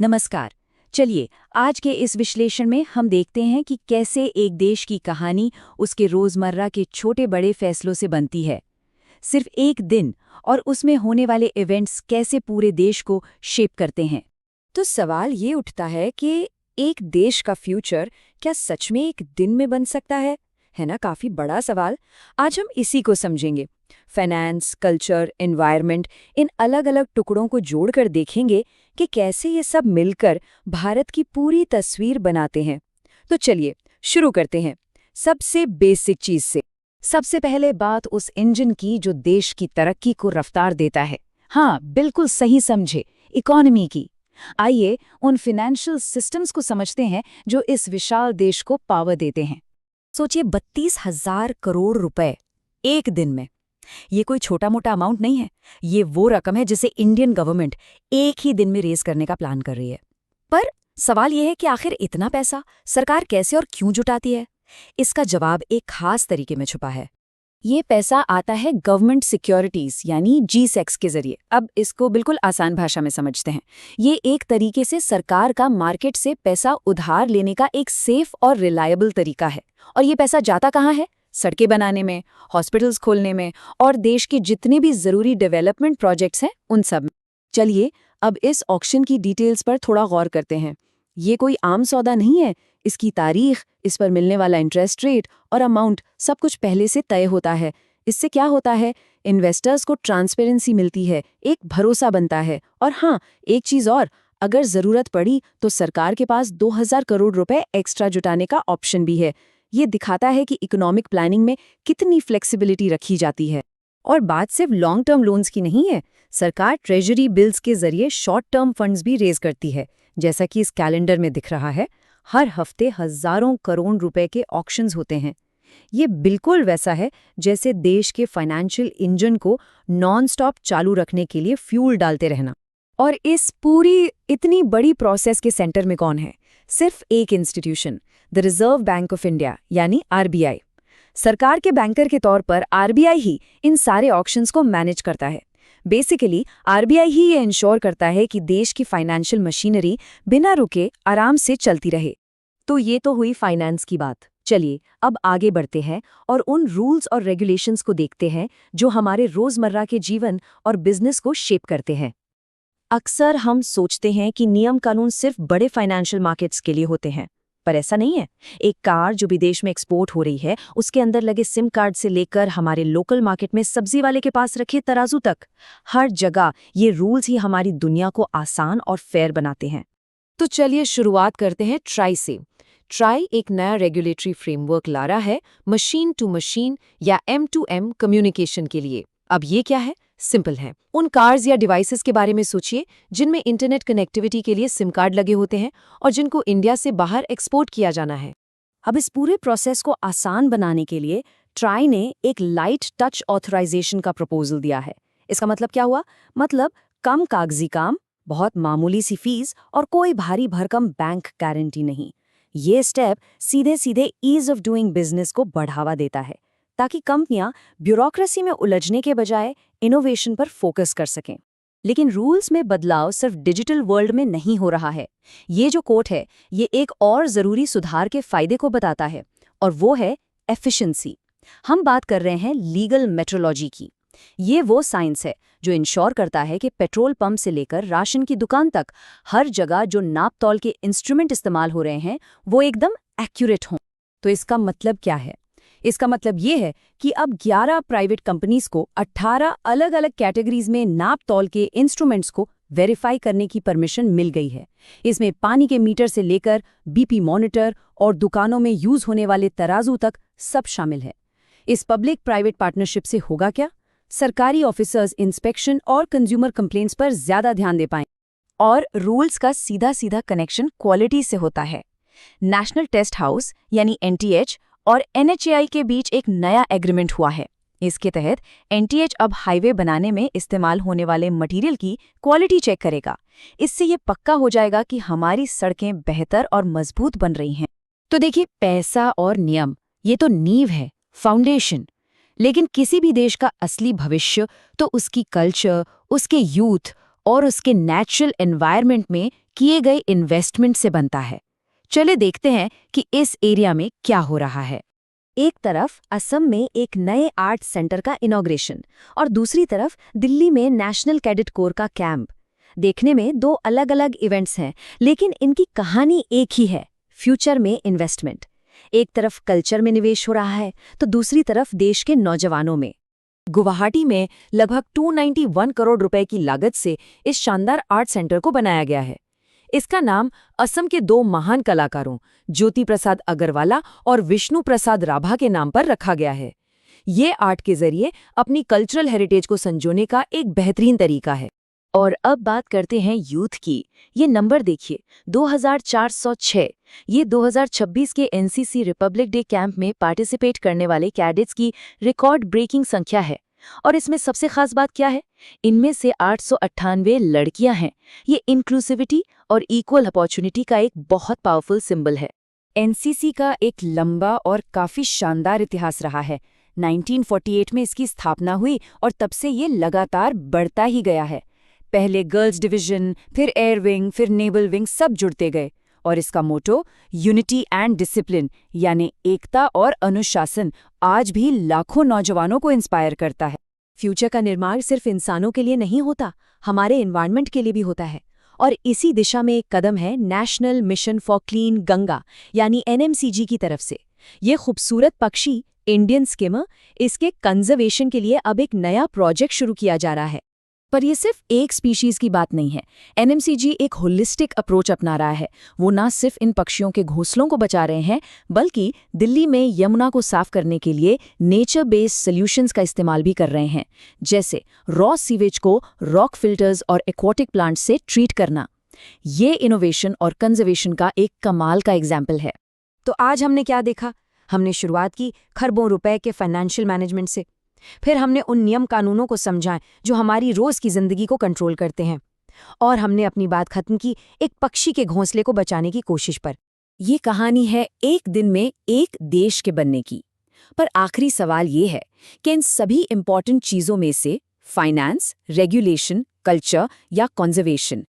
नमस्कार। चलिए, आज के इस विश्लेषण में हम देखते हैं कि कैसे एक देश की कहानी उसके रोजमर्रा के छोटे बड़े फैसलों से बनती है। सिर्फ एक दिन और उसमें होने वाले इवेंट्स कैसे पूरे देश को शेप करते हैं। तो सवाल ये उठता है कि एक देश का फ्यूचर क्या सच में एक दिन में बन सकता है ना? काफी बड़ा सवाल। आज हम इसी को समझेंगे। फाइनेंस, कल्चर, एनवायरनमेंट, इन अलग अलग टुकड़ों को जोड़कर देखेंगे कि कैसे ये सब मिलकर भारत की पूरी तस्वीर बनाते हैं। तो चलिए शुरू करते हैं सबसे बेसिक चीज से। सबसे पहले बात उस इंजन की जो देश की तरक्की को रफ्तार देता है। हाँ, बिल्कुल सही समझे, इकोनॉमी की। आइए उन फाइनेंशियल सिस्टम्स को समझते हैं जो इस विशाल देश को पावर देते हैं। सोचिए 32,000 करोड़ रुपए एक दिन में। ये कोई छोटा मोटा अमाउंट नहीं है। ये वो रकम है जिसे इंडियन गवर्नमेंट एक ही दिन में रेज करने का प्लान कर रही है। पर सवाल यह है कि आखिर इतना पैसा सरकार कैसे और क्यों जुटाती है? इसका जवाब एक खास तरीके में छुपा है। ये पैसा आता है गवर्नमेंट सिक्योरिटीज यानी G-SECs के जरिए। अब इसको बिल्कुल आसान भाषा में समझते हैं। ये एक तरीके से सरकार का मार्केट से पैसा उधार लेने का एक सेफ और रिलायबल तरीका है। और ये पैसा जाता कहाँ है? सड़कें बनाने में, हॉस्पिटल्स खोलने में और देश के जितने भी जरूरी डेवलपमेंट प्रोजेक्ट्स हैं उन सब में। चलिए अब इस ऑक्शन की डिटेल्स पर थोड़ा गौर करते हैं। ये कोई आम सौदा नहीं है। इसकी तारीख, इस पर मिलने वाला इंटरेस्ट रेट और अमाउंट सब कुछ पहले से तय होता है। इससे क्या होता है? इन्वेस्टर्स को ट्रांसपेरेंसी मिलती है, एक भरोसा बनता है। और हाँ, एक चीज़ और, अगर ज़रूरत पड़ी तो सरकार के पास 2,000 करोड़ रुपए एक्स्ट्रा जुटाने का ऑप्शन भी है। ये दिखाता है कि इकोनॉमिक प्लानिंग में कितनी फ्लेक्सिबिलिटी रखी जाती है। और बात सिर्फ लॉन्ग टर्म लोन्स की नहीं है। सरकार ट्रेजरी बिल्स के जरिए शॉर्ट टर्म फंड्स भी रेज करती है, जैसा कि इस कैलेंडर में दिख रहा है। हर हफ्ते हजारों करोड़ रुपए के ऑक्शंस होते हैं। ये बिल्कुल वैसा है जैसे देश के फाइनेंशियल इंजन को नॉन स्टॉप चालू रखने के लिए फ्यूल डालते रहना। और इस पूरी इतनी बड़ी प्रोसेस के सेंटर में कौन है? सिर्फ एक institution, the reserve bank of India यानी RBI। सरकार के बैंकर के तौर पर RBI ही इन सारे ऑक्शंस को मैनेज करता है। बेसिकली RBI ही ये इंश्योर करता है कि देश की फाइनेंशियल मशीनरी बिना रुके आराम से चलती रहे। तो ये तो हुई फाइनेंस की बात। चलिए अब आगे बढ़ते हैं और उन रूल्स और रेगुलेशंस को देखते हैं जो हमारे रोजमर्रा के जीवन और बिजनेस को शेप करते हैं। अक्सर हम सोचते हैं कि नियम कानून सिर्फ बड़े फाइनेंशियल मार्केट्स के लिए होते हैं, पर ऐसा नहीं है। एक कार जो विदेश में एक्सपोर्ट हो रही है, उसके अंदर लगे सिम कार्ड से लेकर हमारे लोकल मार्केट में सब्जी वाले के पास रखे तराजू तक, हर जगह ये रूल्स ही हमारी दुनिया को आसान और फेयर बनाते हैं। तो चलिए शुरुआत करते हैं ट्राई से। ट्राई एक नया रेगुलेटरी फ्रेमवर्क ला रहा है मशीन टू मशीन या M2M कम्युनिकेशन के लिए। अब ये क्या है? सिंपल है। उन कार्स या डिवाइसेस के बारे में सोचिए जिनमें इंटरनेट कनेक्टिविटी के लिए सिम कार्ड लगे होते हैं और जिनको इंडिया से बाहर एक्सपोर्ट किया जाना है। अब इस पूरे प्रोसेस को आसान बनाने के लिए ट्राई ने एक लाइट टच ऑथराइजेशन का प्रपोजल दिया है। इसका मतलब क्या हुआ? मतलब कम कागजी काम, बहुत मामूली सी फीस और कोई भारी भरकम बैंक गारंटी नहीं। ये स्टेप सीधे सीधे ईज ऑफ डूइंग बिजनेस को बढ़ावा देता है ताकि कंपनियां ब्यूरोक्रेसी में उलझने के बजाय इनोवेशन पर फोकस कर सकें। लेकिन रूल्स में बदलाव सिर्फ डिजिटल वर्ल्ड में नहीं हो रहा है। ये जो कोट है, ये एक और जरूरी सुधार के फायदे को बताता है, और वो है एफिशिएंसी। हम बात कर रहे हैं लीगल मेट्रोलॉजी की। ये वो साइंस है जो इंश्योर करता है कि पेट्रोल पंप से लेकर राशन की दुकान तक हर जगह जो नाप तौल के इंस्ट्रूमेंट इस्तेमाल हो रहे हैं वो एकदम एक्यूरेट हों। तो इसका मतलब क्या है? इसका मतलब ये है कि अब 11 प्राइवेट कंपनीज को 18 अलग अलग कैटेगरीज में नाप तौल के इंस्ट्रूमेंट्स को वेरीफाई करने की परमिशन मिल गई है। इसमें पानी के मीटर से लेकर BP मॉनिटर और दुकानों में यूज होने वाले तराजू तक सब शामिल है। इस पब्लिक प्राइवेट पार्टनरशिप से होगा क्या? सरकारी ऑफिसर्स इंस्पेक्शन और कंज्यूमर कंप्लेंट्स पर ज्यादा ध्यान दे पाएं। और रूल्स का सीधा सीधा कनेक्शन क्वालिटी से होता है। नेशनल टेस्ट हाउस यानी NTH और NHAI के बीच एक नया एग्रीमेंट हुआ है। इसके तहत NTH अब हाईवे बनाने में इस्तेमाल होने वाले मटेरियल की क्वालिटी चेक करेगा। इससे ये पक्का हो जाएगा कि हमारी सड़कें बेहतर और मजबूत बन रही हैं। तो देखिए, पैसा और नियम ये तो नींव है, फाउंडेशन। लेकिन किसी भी देश का असली भविष्य तो उसकी कल्चर, उसके यूथ और उसके नेचुरल एनवायरनमेंट में किए गए इन्वेस्टमेंट से बनता है। चले देखते हैं कि इस एरिया में क्या हो रहा है। एक तरफ असम में एक नए आर्ट सेंटर का इनॉग्रेशन और दूसरी तरफ दिल्ली में नेशनल कैडेट कोर का कैंप। देखने में दो अलग-अलग इवेंट्स हैं, लेकिन इनकी कहानी एक ही है, फ्यूचर में इन्वेस्टमेंट। एक तरफ कल्चर में निवेश हो रहा है, तो दूसरी तरफ देश के नौजवानों में। गुवाहाटी में लगभग 291 करोड़ रुपए की लागत से इस शानदार आर्ट सेंटर को बनाया गया है। इसका नाम असम के दो महान कलाकारों ज्योति प्रसाद अग्रवाला और विष्णु प्रसाद राभा के नाम पर रखा गया है। ये आर्ट के जरिए अपनी कल्चरल हेरिटेज को संजोने का एक बेहतरीन तरीका है। और अब बात करते हैं यूथ की। ये नंबर देखिए, 2406। ये 2026 के एनसीसी रिपब्लिक डे कैंप में पार्टिसिपेट करने वाले कैडेट्स की रिकॉर्ड ब्रेकिंग संख्या है। और इसमें सबसे खास बात क्या है? इनमें से 898 लड़कियां हैं। ये इंक्लूसिविटी और इक्वल अपॉर्चुनिटी का एक बहुत पावरफुल सिंबल है। एनसीसी का एक लंबा और काफी शानदार इतिहास रहा है। 1948 में इसकी स्थापना हुई और तब से ये लगातार बढ़ता ही गया है। पहले गर्ल्स डिवीजन, फिर एयर विंग, फिर नेवल विंग सब जुड़ते गए। और इसका मोटो यूनिटी एंड डिसिप्लिन यानी एकता और अनुशासन आज भी लाखों नौजवानों को इंस्पायर करता है। फ्यूचर का निर्माण सिर्फ इंसानों के लिए नहीं होता, हमारे एनवायरनमेंट के लिए भी होता है। और इसी दिशा में एक कदम है national mission for clean Ganga यानी एनएमसीजी की तरफ से। ये खूबसूरत पक्षी इंडियन स्किमर, इसके कंजर्वेशन के लिए अब एक नया प्रोजेक्ट शुरू किया जा रहा है। पर ये सिर्फ एक स्पीशीज की बात नहीं है। एनएमसीजी एक होलिस्टिक अप्रोच अपना रहा है। वो ना सिर्फ इन पक्षियों के घोंसलों को बचा रहे हैं, बल्कि दिल्ली में यमुना को साफ करने के लिए नेचर बेस्ड सॉल्यूशंस का इस्तेमाल भी कर रहे हैं, जैसे रॉ सीवेज को रॉक फिल्टर्स और एक्वाटिक प्लांट्स से ट्रीट करना। ये इनोवेशन और कंजर्वेशन का एक कमाल का एग्जाम्पल है। तो आज हमने क्या देखा? हमने शुरुआत की खरबों रुपए के फाइनेंशियल मैनेजमेंट से। फिर हमने उन नियम कानूनों को समझा जो हमारी रोज की जिंदगी को कंट्रोल करते हैं। और हमने अपनी बात खत्म की एक पक्षी के घोंसले को बचाने की कोशिश पर। ये कहानी है एक दिन में एक देश के बनने की। पर आखिरी सवाल ये है कि इन सभी इंपॉर्टेंट चीजों में से फाइनेंस, रेगुलेशन, कल्चर या कंजर्वेशन,